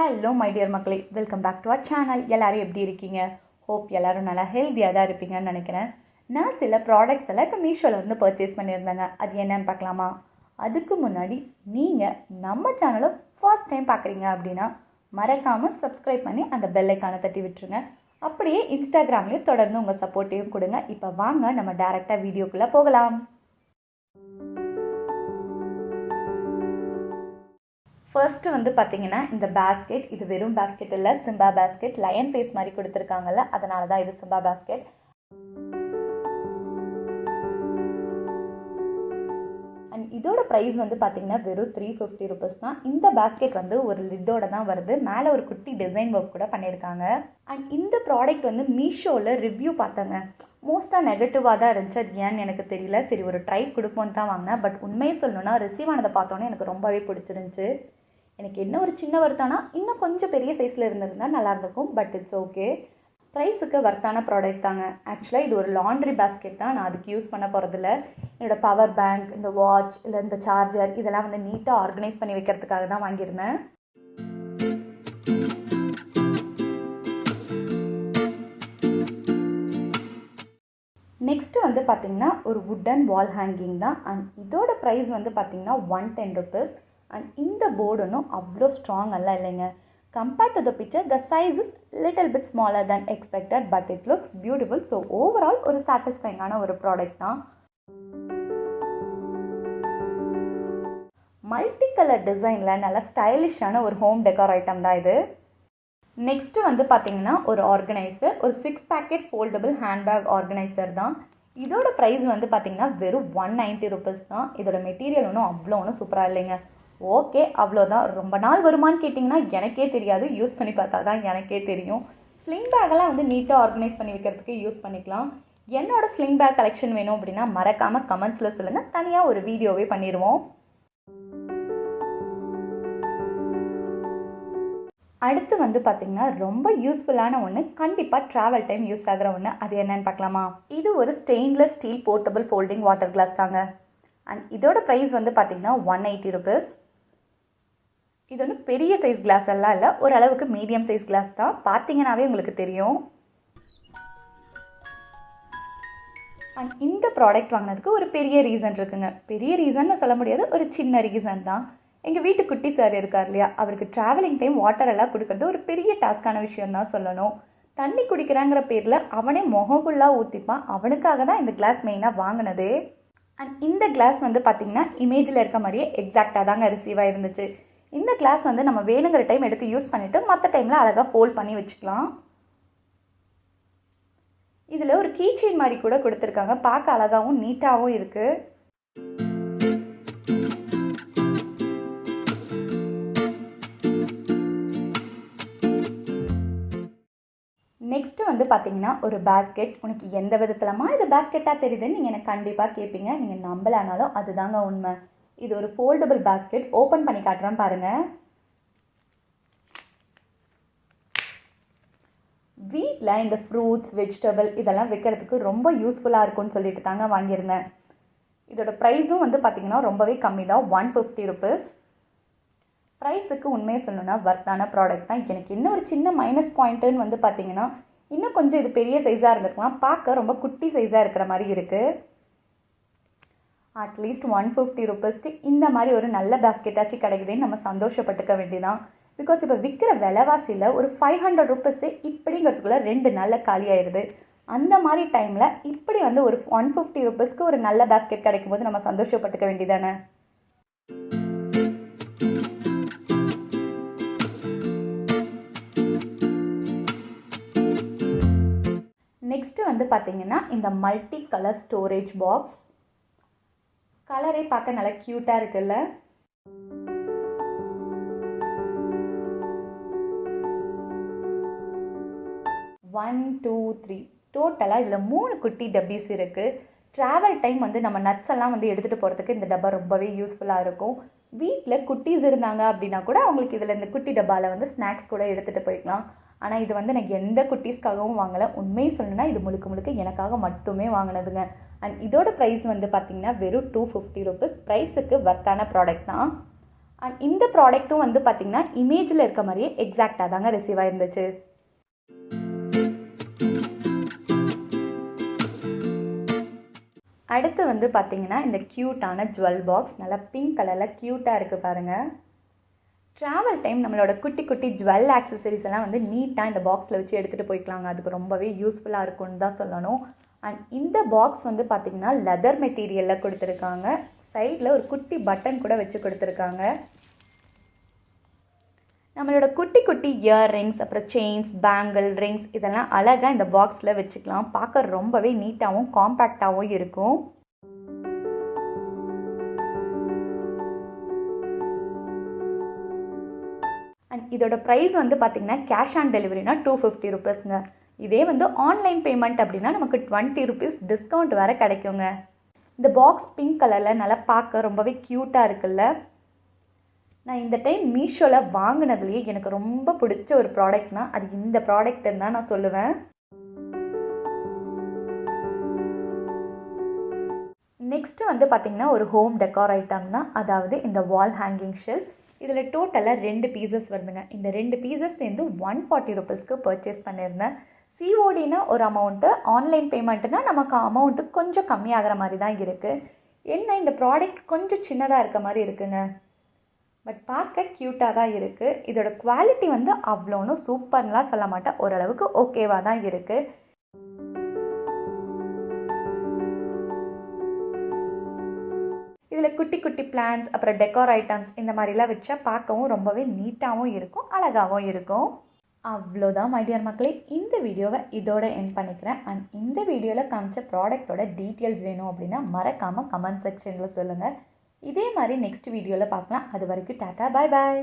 Hello my dear மக்களே, welcome back to our channel. எல்லோரும் எப்படி இருக்கீங்க? ஹோப் எல்லோரும் நல்லா ஹெல்த்தியாக தான் இருப்பீங்கன்னு நினைக்கிறேன். நான் சில ப்ராடக்ட்ஸ் எல்லாம் இப்போ மீஷோவில் பர்ச்சேஸ் பண்ணியிருந்தேங்க. அது என்னன்னு பார்க்கலாமா? அதுக்கு முன்னாடி நீங்கள் நம்ம சேனலை ஃபர்ஸ்ட் டைம் பார்க்குறீங்க அப்படின்னா மறக்காமல் சப்ஸ்கிரைப் பண்ணி அந்த பெல் ஐக்கானை தட்டி விட்டுருங்க. அப்படியே இன்ஸ்டாகிராம்லேயும் தொடர்ந்து உங்கள் சப்போர்ட்டையும் கொடுங்க. இப்போ வாங்க நம்ம டேரெக்டாக வீடியோக்குள்ளே போகலாம். ஃபர்ஸ்ட்டு பார்த்தீங்கன்னா இந்த பேஸ்கெட், இது வெறும் பேஸ்கெட் இல்லை, சிம்பா பேஸ்கெட். லயன் ஃபேஸ் மாதிரி கொடுத்துருக்காங்கல்ல, அதனால தான் இது சிம்பா பேஸ்கெட். அண்ட் இதோட ப்ரைஸ் பார்த்தீங்கன்னா வெறும் 350 ருபீஸ் தான். இந்த பேஸ்கெட் ஒரு லிட்டோட தான் வருது. மேலே ஒரு குட்டி டிசைன் ஒர்க் கூட பண்ணியிருக்காங்க. அண்ட் இந்த ப்ராடக்ட் மீஷோவில் ரிவ்யூ பார்த்தேங்க. மோஸ்ட்டாக நெகட்டிவாக தான் இருந்துச்சு. அது ஏன்னு எனக்கு தெரியல. சரி, ஒரு ட்ரை கொடுப்போன்னு தான் வாங்கினேன். பட் உண்மையை சொல்லணுன்னா ரிசீவ் ஆனதை பார்த்தோன்னே எனக்கு ரொம்பவே பிடிச்சிருந்துச்சு. எனக்கு என்ன ஒரு சின்ன வருத்தம்னா இன்னும் கொஞ்சம் பெரிய சைஸில் இருந்திருந்தால் நல்லா இருந்திருக்கும். But it's okay. ப்ரைஸுக்கு வர்த்தான ப்ராடக்ட் தாங்க. ஆக்சுவலாக இது ஒரு லாண்ட்ரி பேஸ்கெட் தான். நான் அதுக்கு யூஸ் பண்ண போகிறதில்ல. என்னோடய பவர் பேங்க், இந்த வாட்ச், இல்லை இந்த சார்ஜர் இதெல்லாம் நீட்டாக ஆர்கனைஸ் பண்ணி வைக்கிறதுக்காக தான் வாங்கியிருந்தேன். நெக்ஸ்ட்டு பார்த்திங்கன்னா ஒரு வுட்டன் வால் ஹேங்கிங் தான். அண்ட் இதோட ப்ரைஸ் பார்த்திங்கன்னா 110 ருபீஸ். அண்ட் இந்த போர்டு ஒன்றும் அவ்வளோ ஸ்ட்ராங் எல்லாம் இல்லைங்க. Compared to the picture the size is little bit smaller than expected, but it looks beautiful. So overall ஒரு சாட்டிஸ்ஃபைங்கான ஒரு ப்ராடக்ட் தான். மல்டி கலர் டிசைனில் நல்ல ஸ்டைலிஷான ஒரு ஹோம் டெக்கார் ஐட்டம் தான் இது. நெக்ஸ்ட்டு பார்த்தீங்கன்னா ஒரு ஆர்கனைசர், ஒரு 6 பேக்கெட் ஃபோல்டபுள் ஹேண்ட்பேக் ஆர்கனைசர் தான். இதோட ப்ரைஸ் பார்த்தீங்கன்னா வெறும் 190 ருபீஸ் தான். இதோட மெட்டீரியல் ஒன்றும் சூப்பராக இல்லைங்க. ஓகே, அவ்வளோதான். ரொம்ப நாள் வருமானு கேட்டிங்கன்னா எனக்கே தெரியாது. யூஸ் பண்ணி பார்த்தா தான் எனக்கே தெரியும். ஸ்லிங் பேக்கெல்லாம் நீட்டாக ஆர்கனைஸ் பண்ணி வைக்கிறதுக்கு யூஸ் பண்ணிக்கலாம். என்னோட ஸ்லிங் பேக் கலெக்ஷன் வேணும் அப்படின்னா மறக்காமல் கமெண்ட்ஸில் சொல்லுங்கள். தனியாக ஒரு வீடியோவே பண்ணிடுவோம். அடுத்து பார்த்திங்கன்னா ரொம்ப யூஸ்ஃபுல்லான ஒன்று, கண்டிப்பாக ட்ராவல் டைம் யூஸ் ஆகிற ஒன்று. அது என்னன்னு பார்க்கலாமா? இது ஒரு stainless steel portable folding water class தாங்க. அண்ட் இதோட ப்ரைஸ் பார்த்திங்கன்னா 180 ருபீஸ். இது பெரிய சைஸ் கிளாஸ் எல்லாம் இல்லை, ஓரளவுக்கு மீடியம் சைஸ் கிளாஸ் தான். பார்த்தீங்கன்னாவே உங்களுக்கு தெரியும். அண்ட் இந்த ப்ராடக்ட் வாங்கினதுக்கு ஒரு பெரிய ரீசன் இருக்குங்க. பெரிய ரீசன்னு சொல்ல முடியாது, ஒரு சின்ன ரீசன் தான். எங்கள் வீட்டு குட்டி சார் இருக்கார் இல்லையா, அவருக்கு ட்ராவலிங் டைம் வாட்டர் எல்லாம் கொடுக்கறது ஒரு பெரிய டாஸ்க்கான விஷயம் தான் சொல்லணும். தண்ணி குடிக்கிறாங்கிற பேரில் அவனே முகம் ஃபுல்லாக ஊற்றிப்பான். அவனுக்காக தான் இந்த கிளாஸ் மெயினாக வாங்கினது. அண்ட் இந்த கிளாஸ் பார்த்திங்கன்னா இமேஜில் இருக்க மாதிரியே எக்ஸாக்டாக தாங்க ரிசீவ் ஆகிருந்துச்சு. இந்த கிளாஸ் நம்ம வேணுங்கிற டைம் எடுத்து யூஸ் பண்ணிவிட்டு மற்ற டைமில் அழகாக ஃபோல்ட் பண்ணி வச்சுக்கலாம். இதில் ஒரு கீ செயின் மாதிரி கூட கொடுத்துருக்காங்க. பார்க்க அழகாகவும் நீட்டாகவும் இருக்குது. நெக்ஸ்ட்டு பார்த்தீங்கன்னா ஒரு பேஸ்கெட். உனக்கு எந்த விதத்திலமா இது பேஸ்கெட்டாக தெரியுதுன்னு நீங்கள் எனக்கு கண்டிப்பாக கேட்பீங்க. நீங்கள் நம்பலானாலும் அதுதாங்க உண்மை. இது ஒரு ஃபோல்டபுள் பேஸ்கெட். ஓப்பன் பண்ணி காட்டுறேன் பாருங்கள். வீட்டில் இந்த ஃப்ரூட்ஸ், வெஜிடபிள் இதெல்லாம் வைக்கிறதுக்கு ரொம்ப யூஸ்ஃபுல்லாக இருக்கும்னு சொல்லிட்டு தாங்க வாங்கியிருந்தேன். இதோட ப்ரைஸும் பார்த்தீங்கன்னா ரொம்பவே கம்மி தான், 150 ருபீஸ். ப்ரைஸுக்கு உண்மையை சொல்லணும்னா வர்த்தான ப்ராடக்ட் தான். எனக்கு இன்னும் ஒரு சின்ன மைனஸ் பாயிண்ட்டுன்னு பார்த்தீங்கன்னா இன்னும் கொஞ்சம் இது பெரிய சைஸாக இருந்திருக்கலாம். பார்க்க ரொம்ப குட்டி சைஸாக இருக்கிற மாதிரி இருக்குது. அட்லீஸ்ட் 150 ருபீஸ்க்கு இந்த மாதிரி ஒரு நல்ல பேஸ்கெட்டாச்சு கிடைக்குதுன்னு நம்ம சந்தோஷப்பட்டுக்க வேண்டியதான். பிகாஸ் இப்போ விற்கிற விலைவாசியில் ஒரு 500 ருபீஸு இப்படிங்கிறதுக்குள்ளே 2 நல்ல காலி ஆயிடுது. அந்த மாதிரி டைமில் இப்படி ஒரு 150 ருபீஸ்க்கு ஒரு நல்ல பேஸ்கெட் கிடைக்கும் போது நம்ம சந்தோஷப்பட்டுக்க வேண்டியதானே. நெக்ஸ்ட்டு பார்த்தீங்கன்னா இந்த மல்டி கலர் ஸ்டோரேஜ் பாக்ஸ். கலரே பார்க்க நல்லா க்யூட்டாக இருக்குல்ல. ஒன், 2, 3 டோட்டலாக இதில் 3 குட்டி டப்பீஸ் இருக்குது. ட்ராவல் டைம் நம்ம நட்ஸ் எல்லாம் எடுத்துகிட்டு போகிறதுக்கு இந்த டப்பா ரொம்பவே யூஸ்ஃபுல்லாக இருக்கும். வீட்டில் குட்டீஸ் இருந்தாங்க அப்படின்னா கூட அவங்களுக்கு இதில் இந்த குட்டி டப்பாவில் ஸ்நாக்ஸ் கூட எடுத்துகிட்டு போய்க்கலாம். ஆனால் இது எனக்கு எந்த குட்டீஸ்க்காகவும் வாங்கலை. உண்மையை சொல்லணுன்னா இது முழுக்க எனக்காக மட்டுமே வாங்கினதுங்க. அண்ட் இதோட ப்ரைஸ் பார்த்திங்கன்னா வெறும் 250 ருபீஸ். ப்ரைஸுக்கு வர்த்தான ப்ராடக்ட் தான். அண்ட் இந்த ப்ராடக்ட்டும் வந்து பார்த்திங்கன்னா இமேஜில் இருக்க மாதிரியே எக்ஸாக்டாக தாங்க ரிசீவ் ஆயிருந்துச்சு. அடுத்து வந்து பார்த்திங்கன்னா இந்த க்யூட்டான ஜுவல் பாக்ஸ் நல்லா பிங்க் கலரில் க்யூட்டாக இருக்குது பாருங்கள். ட்ராவல் டைம் நம்மளோட குட்டி குட்டி ஜுவல் ஆக்சசரிஸ் எல்லாம் வந்து நீட்டாக இந்த பாக்ஸில் வச்சு எடுத்துகிட்டு போய்க்கலாங்க. அதுக்கு ரொம்பவே யூஸ்ஃபுல்லாக இருக்கும்னு தான் சொல்லணும். அண்ட் இந்த பாக்ஸ் வந்து பார்த்திங்கன்னா லெதர் மெட்டீரியலில் கொடுத்துருக்காங்க. சைடில் ஒரு குட்டி பட்டன் கூட வச்சு கொடுத்துருக்காங்க. நம்மளோட குட்டி குட்டி இயர்ரிங்ஸ், அப்புறம் செயின்ஸ், பேங்கிள், ரிங்ஸ் இதெல்லாம் அழகாக இந்த பாக்ஸில் வச்சுக்கலாம். பார்க்க ரொம்பவே நீட்டாகவும் காம்பேக்டாகவும் இருக்கும். அண்ட் இதோட ப்ரைஸ் வந்து பார்த்திங்கன்னா கேஷ் ஆன் டெலிவரினா 250 ருபீஸ்ங்க. இதே வந்து ஆன்லைன் பேமெண்ட் அப்படின்னா நமக்கு 20 ருபீஸ் டிஸ்கவுண்ட் வேறு கிடைக்குங்க. இந்த பாக்ஸ் பிங்க் கலரில் நல்லா பார்க்க ரொம்பவே க்யூட்டாக இருக்குல்ல. நான் இந்த டைம் மீஷோவில் வாங்கினதுலேயே எனக்கு ரொம்ப பிடிச்ச ஒரு ப்ராடக்ட்னா அது இந்த ப்ராடக்ட்டுன்னு தான் நான் சொல்லுவேன். நெக்ஸ்ட்டு வந்து பார்த்திங்கன்னா ஒரு ஹோம் டெக்கார் ஐட்டம் தான், அதாவது இந்த வால் ஹேங்கிங் ஷெல்ஃப். இதில் டோட்டலாக 2 பீசஸ் வருதுங்க. இந்த 2 பீசஸ் சேர்ந்து 140 ருபீஸ்க்கு பர்ச்சேஸ் பண்ணியிருந்தேன். சிஓடினா ஒரு அமௌண்ட்டு, ஆன்லைன் பேமெண்ட்டுனா நமக்கு அமௌண்ட்டு கொஞ்சம் கம்மியாகிற மாதிரி தான் இருக்குது. என்ன இந்த ப்ராடக்ட் கொஞ்சம் சின்னதாக இருக்க மாதிரி இருக்குங்க, பட் பார்க்க க்யூட்டாக தான் இருக்குது. இதோட குவாலிட்டி வந்து அவ்வளோன்னு சூப்பர்லாம் சொல்ல மாட்டேன், ஓரளவுக்கு ஓகேவாக தான் இருக்குது. இதில் குட்டி குட்டி பிளான்ஸ், அப்புறம் டெக்கார் ஐட்டம்ஸ் இந்த மாதிரிலாம் வச்சா பார்க்கவும் ரொம்பவே நீட்டாகவும் இருக்கும், அழகாகவும் இருக்கும். அவ்வளோதான் மை டியர் மக்களே, இந்த வீடியோவை இதோட எண்ட் பண்ணிக்கிறேன். அண்ட் இந்த வீடியோவில் காமிச்ச ப்ராடக்டோட டீட்டெயில்ஸ் வேணும் அப்படின்னா மறக்காமல் கமெண்ட் செக்ஷனில் சொல்லுங்கள். இதே மாதிரி நெக்ஸ்ட் வீடியோவில் பார்க்கலாம். அது வரைக்கும் டாட்டா, பாய் பாய்.